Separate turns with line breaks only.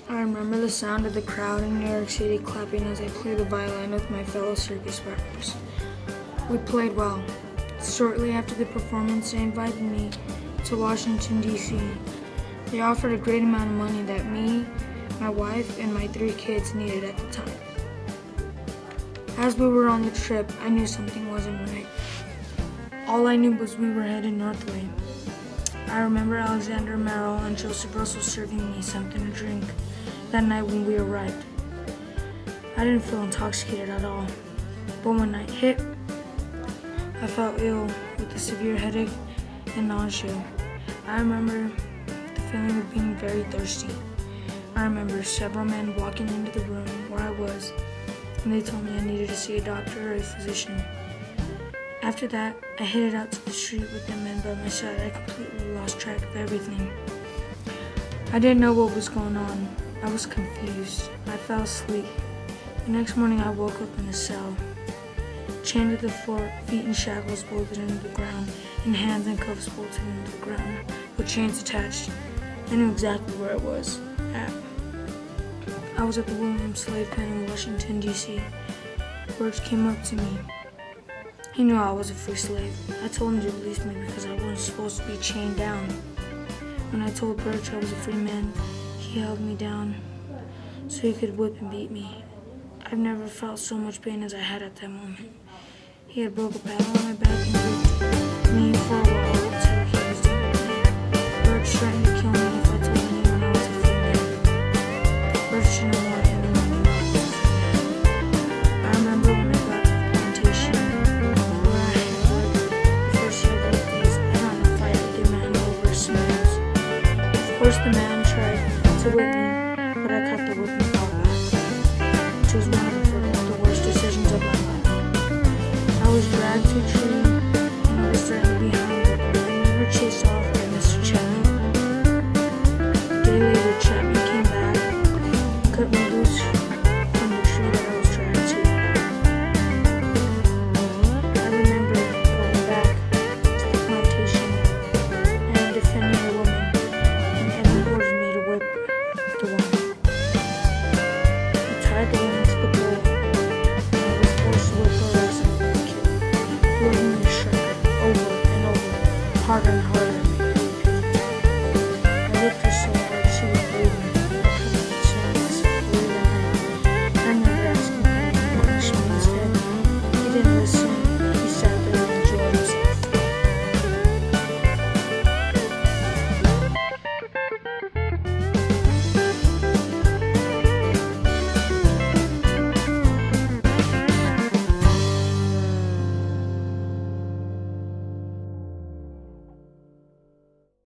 I remember the sound of the crowd in New York City clapping as I played the violin with my fellow circus members. We played well. Shortly after the performance, they invited me to Washington, D.C. They offered a great amount of money that me, my wife, and my 3 kids needed at the time. As we were on the trip, I knew something wasn't right. All I knew was we were headed northway. I remember Alexander Merrill and Joseph Russell serving me something to drink that night when we arrived. I didn't feel intoxicated at all, but when night hit, I felt ill with a severe headache and nausea. I remember the feeling of being very thirsty. I remember several men walking into the room where I was, and they told me I needed to see a doctor or a physician. After that, I headed out to the street with them men by my side. I completely lost track of everything. I didn't know what was going on. I was confused. I fell asleep. The next morning, I woke up in a cell, chained to the floor, feet in shackles bolted into the ground, and hands in cuffs bolted into the ground, with chains attached. I knew exactly where I was at. I was at the William Slave Pen in Washington, D.C. Birch came up to me. He knew I was a free slave. I told him to release me because I wasn't supposed to be chained down. When I told Birch I was a free man, he held me down so he could whip and beat me. I've never felt so much pain as I had at that moment. He had broke a paddle on my back and whipped me for a while until he was done with me. Birch threatened to kill me if I told anyone I was a free man. Birch didn't want anyone to know I was a free man. I remember when I got to the plantation where I had worked the first year of these, I got in a fight with a man over some nails. Of course, the man tried to whip me, but I cut the whipping fall back, which was one of the worst decisions of my life. I was dragged to a tree